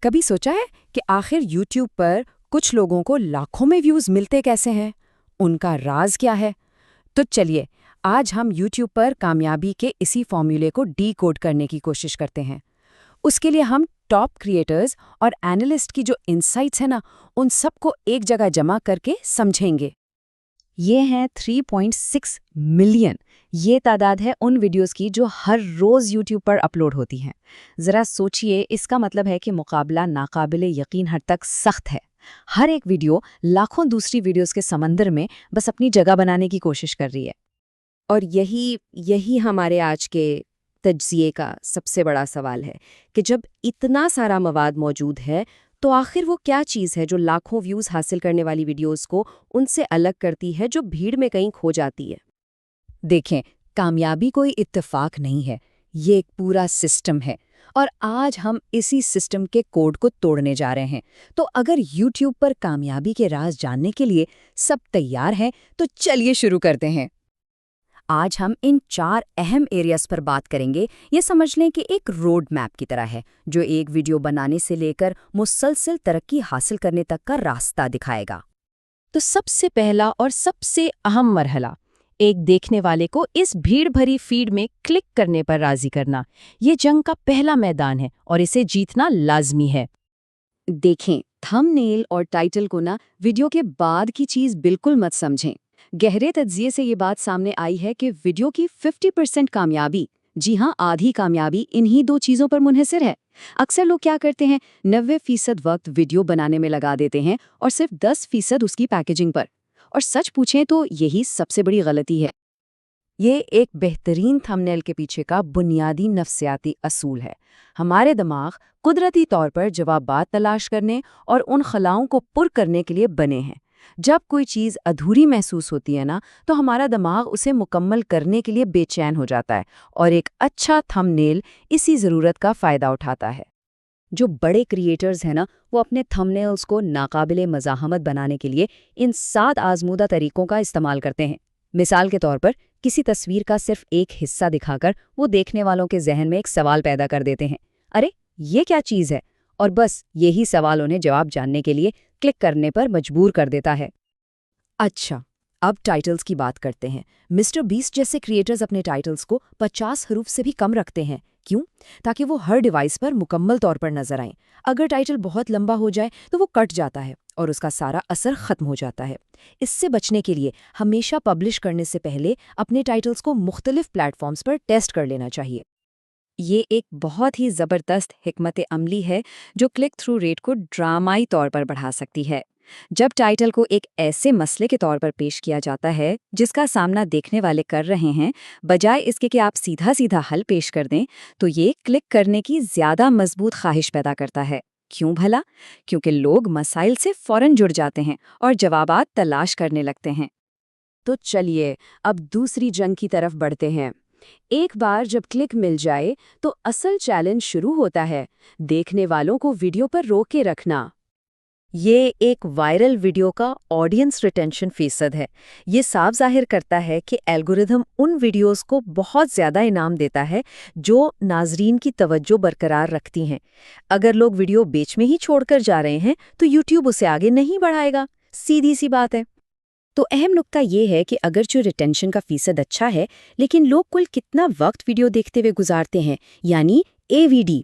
کبھی سوچا ہے کہ آخر یوٹیوب پر کچھ لوگوں کو لاکھوں میں ویوز ملتے کیسے ہیں؟ ان کا راز کیا ہے؟ تو چلیے آج ہم یوٹیوب پر کامیابی کے اسی فارمولے کو ڈی کوڈ کرنے کی کوشش کرتے ہیں۔ اس کے لیے ہم ٹاپ کریٹرز اور اینالسٹ کی جو انسائٹس ہیں نا، ان سب کو ایک جگہ جمع کر کے سمجھیں گے۔ یہ ہیں 3.6 ملین۔ یہ تعداد ہے ان ویڈیوز کی جو ہر روز یوٹیوب پر اپلوڈ ہوتی ہیں۔ ذرا سوچئے، اس کا مطلب ہے کہ مقابلہ ناقابل یقین حد تک سخت ہے۔ ہر ایک ویڈیو لاکھوں دوسری ویڈیوز کے سمندر میں بس اپنی جگہ بنانے کی کوشش کر رہی ہے۔ اور یہی ہمارے آج کے تجزیے کا سب سے بڑا سوال ہے کہ جب اتنا سارا مواد موجود ہے تو آخر وہ کیا چیز ہے جو لاکھوں ویوز حاصل کرنے والی ویڈیوز کو ان سے الگ کرتی ہے، جو بھیڑ میں کہیں کھو جاتی ہے؟ دیکھیں، کامیابی کوئی اتفاق نہیں ہے، یہ ایک پورا سسٹم ہے، اور آج ہم اسی سسٹم کے کوڈ کو توڑنے جا رہے ہیں۔ تو اگر یوٹیوب پر کامیابی کے راز جاننے کے لیے سب تیار ہیں تو چلیے شروع کرتے ہیں۔ آج ہم ان 4 اہم ایریاز پر بات کریں گے۔ یہ سمجھ لیں کہ ایک روڈ میپ کی طرح ہے جو ایک ویڈیو بنانے سے لے کر مسلسل ترقی حاصل کرنے تک کا راستہ دکھائے گا۔ تو سب سے پہلا اور سب سے اہم مرحلہ، ایک دیکھنے والے کو اس بھیڑ بھری فیڈ میں کلک کرنے پر راضی کرنا۔ یہ جنگ کا پہلا میدان ہے اور اسے جیتنا لازمی ہے۔ دیکھیں، تھم نیل اور ٹائٹل کو ویڈیو کے بعد کی چیز بالکل مت سمجھیں۔ گہرے تجزیے سے یہ بات سامنے آئی ہے کہ ویڈیو کی 50% کامیابی، جی ہاں، آدھی کامیابی انہی 2 چیزوں پر منحصر ہے۔ اکثر لوگ کیا کرتے ہیں، 90% وقت ویڈیو بنانے میں لگا دیتے ہیں اور صرف 10% اس کی پیکیجنگ پر۔ اور سچ پوچھیں تو یہی سب سے بڑی غلطی ہے۔ یہ ایک بہترین تھمبنیل کے پیچھے کا بنیادی نفسیاتی اصول ہے۔ ہمارے دماغ قدرتی طور پر جوابات تلاش کرنے اور ان خلاؤں کو پر کرنے کے لیے بنے ہیں۔ جب کوئی چیز ادھوری محسوس ہوتی ہے نا، تو ہمارا دماغ اسے مکمل کرنے کے لیے بے چین ہو جاتا ہے، اور ایک اچھا تھمبنیل اسی ضرورت کا فائدہ اٹھاتا ہے۔ جو بڑے کریٹرز ہیں نا، وہ اپنے تھمبنیلز کو ناقابل مزاحمت بنانے کے لیے ان 7 آزمودہ طریقوں کا استعمال کرتے ہیں۔ مثال کے طور پر، کسی تصویر کا صرف ایک حصہ دکھا کر وہ دیکھنے والوں کے ذہن میں ایک سوال پیدا کر دیتے ہیں، ارے یہ کیا چیز ہے؟ اور بس یہی سوال انہیں جواب جاننے کے لیے کلک کرنے پر مجبور کر دیتا ہے۔ اچھا، اب ٹائٹلز کی بات کرتے ہیں۔ مسٹر بیسٹ جیسے کریٹرز اپنے ٹائٹلز کو 50 حروف سے بھی کم رکھتے ہیں۔ کیوں؟ تاکہ وہ ہر ڈیوائس پر مکمل طور پر نظر آئیں۔ اگر ٹائٹل بہت لمبا ہو جائے تو وہ کٹ جاتا ہے اور اس کا سارا اثر ختم ہو جاتا ہے۔ اس سے بچنے کے لیے ہمیشہ پبلش کرنے سے پہلے اپنے ٹائٹلز کو مختلف پلیٹ فارمز پر ٹیسٹ کر لینا چاہیے۔ یہ ایک بہت ہی زبردست حکمت عملی ہے جو کلک تھرو ریٹ کو ڈرامائی طور پر بڑھا سکتی ہے۔ جب ٹائٹل کو ایک ایسے مسئلے کے طور پر پیش کیا جاتا ہے جس کا سامنا دیکھنے والے کر رہے ہیں، بجائے اس کے کہ آپ سیدھا حل پیش کر دیں، تو یہ کلک کرنے کی زیادہ مضبوط خواہش پیدا کرتا ہے۔ کیوں بھلا؟ کیونکہ لوگ مسائل سے فوراً جڑ جاتے ہیں اور جوابات تلاش کرنے لگتے ہیں۔ تو چلیے اب دوسری جنگ کی طرف بڑھتے ہیں۔ ایک بار جب کلک مل جائے تو اصل چیلنج شروع ہوتا ہے، دیکھنے والوں کو ویڈیو پر روک کے رکھنا۔ یہ ایک وائرل ویڈیو کا آڈینس ریٹینشن فیصد ہے۔ یہ صاف ظاہر کرتا ہے کہ الگورتھم ان ویڈیوز کو بہت زیادہ انعام دیتا ہے جو ناظرین کی توجہ برقرار رکھتی ہیں۔ اگر لوگ ویڈیو بیچ میں ہی چھوڑ کر جا رہے ہیں تو یوٹیوب اسے آگے نہیں بڑھائے گا، سیدھی سی بات ہے۔ تو اہم نکتہ یہ ہے کہ اگرچہ ریٹینشن کا فیصد اچھا ہے، لیکن لوگ کل کتنا وقت ویڈیو دیکھتے ہوئے گزارتے ہیں، یعنی AVD،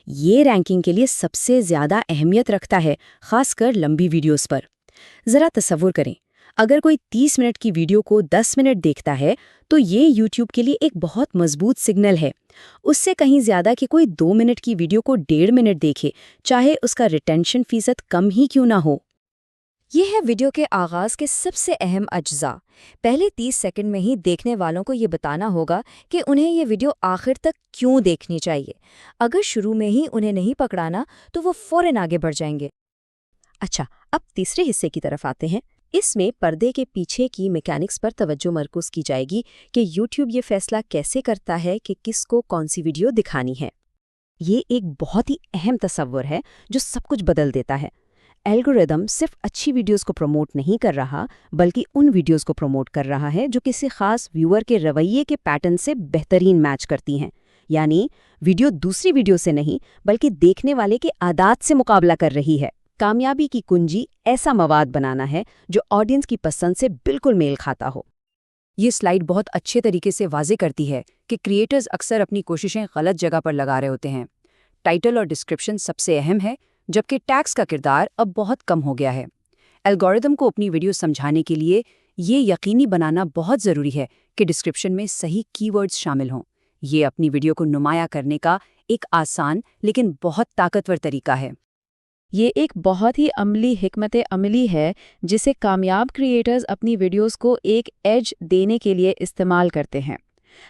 یہ رینکنگ کے لیے سب سے زیادہ اہمیت رکھتا ہے، خاص کر لمبی ویڈیوز پر۔ ذرا تصور کریں، اگر کوئی 30 منٹ کی ویڈیو کو 10 منٹ دیکھتا ہے تو یہ یوٹیوب کے لیے ایک بہت مضبوط سگنل ہے۔ اس سے کہیں زیادہ کہ کوئی 2 منٹ کی ویڈیو کو 1.5 منٹ دیکھے، چاہے اس کا ریٹینشن فیصد کم ہی کیوں نہ ہو۔ یہ ہے ویڈیو کے آغاز کے سب سے اہم اجزاء۔ پہلے 30 سیکنڈ میں ہی دیکھنے والوں کو یہ بتانا ہوگا کہ انہیں یہ ویڈیو آخر تک کیوں دیکھنی چاہیے۔ اگر شروع میں ہی انہیں نہیں پکڑانا تو وہ فوراً آگے بڑھ جائیں گے۔ اچھا، اب تیسرے حصے کی طرف آتے ہیں۔ اس میں پردے کے پیچھے کی میکینکس پر توجہ مرکوز کی جائے گی کہ یوٹیوب یہ فیصلہ کیسے کرتا ہے کہ کس کو کون سی ویڈیو دکھانی ہے۔ یہ ایک بہت ہی اہم تصور ہے جو سب کچھ بدل دیتا ہے۔ الگورتھم صرف اچھی ویڈیوز کو پروموٹ نہیں کر رہا، بلکہ ان ویڈیوز کو پروموٹ کر رہا ہے جو کسی خاص ویور کے رویے کے پیٹرن سے بہترین میچ کرتی ہیں۔ یعنی ویڈیو دوسری ویڈیو سے نہیں بلکہ دیکھنے والے کے عادات سے مقابلہ کر رہی ہے۔ کامیابی کی کنجی ایسا مواد بنانا ہے جو آڈینس کی پسند سے بالکل میل کھاتا ہو۔ یہ سلائیڈ بہت اچھے طریقے سے واضح کرتی ہے کہ کریٹرز اکثر اپنی کوششیں غلط جگہ پر لگا رہے ہوتے ہیں۔ ٹائٹل اور ڈسکرپشن سب سے اہم ہے، جبکہ ٹیکس کا کردار اب بہت کم ہو گیا ہے۔ الگورتھم کو اپنی ویڈیو سمجھانے کے لیے یہ یقینی بنانا بہت ضروری ہے کہ ڈسکرپشن میں صحیح کی ورڈز شامل ہوں۔ یہ اپنی ویڈیو کو نمایاں کرنے کا ایک آسان لیکن بہت طاقتور طریقہ ہے۔ یہ ایک بہت ہی عملی حکمت عملی ہے جسے کامیاب کریٹرز اپنی ویڈیوز کو ایک ایج دینے کے لیے استعمال کرتے ہیں۔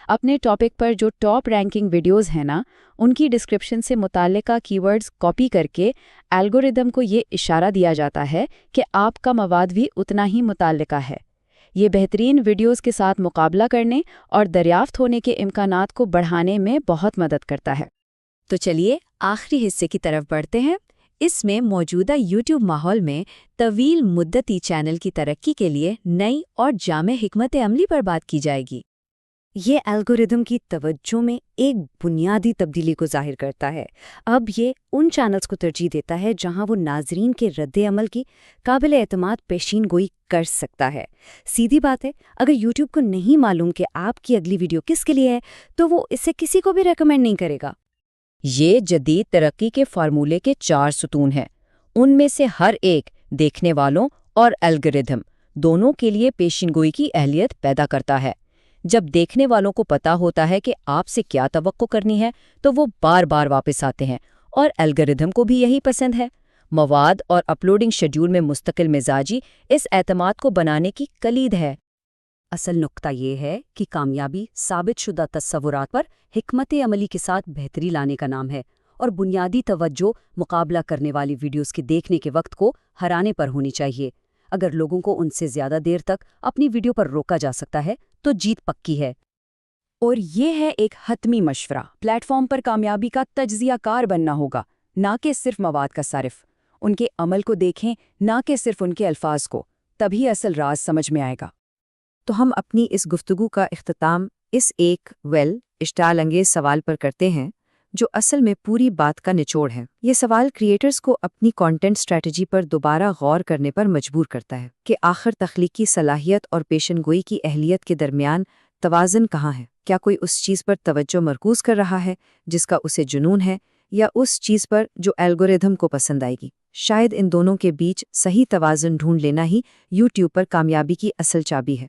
اپنے ٹاپک پر جو ٹاپ رینکنگ ویڈیوز ہیں نا، ان کی ڈسکرپشن سے متعلقہ کی ورڈز کاپی کر کے الگورتھم کو یہ اشارہ دیا جاتا ہے کہ آپ کا مواد بھی اتنا ہی متعلقہ ہے۔ یہ بہترین ویڈیوز کے ساتھ مقابلہ کرنے اور دریافت ہونے کے امکانات کو بڑھانے میں بہت مدد کرتا ہے۔ تو چلیے آخری حصے کی طرف بڑھتے ہیں۔ اس میں موجودہ یوٹیوب ماحول میں طویل مدتی چینل کی ترقی کے لیے نئی اور جامع حکمت عملی پر بات کی جائے گی۔ یہ الگورتھم کی توجہ میں ایک بنیادی تبدیلی کو ظاہر کرتا ہے۔ اب یہ ان چینلز کو ترجیح دیتا ہے جہاں وہ ناظرین کے رد عمل کی قابل اعتماد پیشین گوئی کر سکتا ہے۔ سیدھی بات ہے، اگر یوٹیوب کو نہیں معلوم کہ آپ کی اگلی ویڈیو کس کے لیے ہے تو وہ اسے کسی کو بھی ریکمینڈ نہیں کرے گا۔ یہ جدید ترقی کے فارمولے کے 4 ستون ہیں۔ ان میں سے ہر ایک دیکھنے والوں اور الگورتھم دونوں کے لیے پیشین گوئی کی اہلیت پیدا کرتا ہے۔ جب دیکھنے والوں کو پتہ ہوتا ہے کہ آپ سے کیا توقع کرنی ہے تو وہ بار بار واپس آتے ہیں، اور الگورتھم کو بھی یہی پسند ہے۔ مواد اور اپلوڈنگ شیڈول میں مستقل مزاجی اس اعتماد کو بنانے کی کلید ہے۔ اصل نقطہ یہ ہے کہ کامیابی ثابت شدہ تصورات پر حکمت عملی کے ساتھ بہتری لانے کا نام ہے، اور بنیادی توجہ مقابلہ کرنے والی ویڈیوز کے دیکھنے کے وقت کو ہرانے پر ہونی چاہیے۔ اگر لوگوں کو ان سے زیادہ دیر تک اپنی ویڈیو پر روکا جا سکتا ہے تو جیت پکی ہے۔ اور یہ ہے ایک حتمی مشورہ، پلیٹ فارم پر کامیابی کا تجزیہ کار بننا ہوگا، نہ کہ صرف مواد کا صارف۔ ان کے عمل کو دیکھیں، نہ کہ صرف ان کے الفاظ کو، تبھی اصل راز سمجھ میں آئے گا۔ تو ہم اپنی اس گفتگو کا اختتام اس ایک اشتعال انگیز سوال پر کرتے ہیں جو اصل میں پوری بات کا نچوڑ ہے۔ یہ سوال کریٹرز کو اپنی کانٹینٹ اسٹریٹجی پر دوبارہ غور کرنے پر مجبور کرتا ہے کہ آخر تخلیقی صلاحیت اور پیشن گوئی کی اہلیت کے درمیان توازن کہاں ہے؟ کیا کوئی اس چیز پر توجہ مرکوز کر رہا ہے جس کا اسے جنون ہے، یا اس چیز پر جو الگورتھم کو پسند آئے گی؟ شاید ان دونوں کے بیچ صحیح توازن ڈھونڈ لینا ہی یوٹیوب پر کامیابی کی اصل چابی ہے۔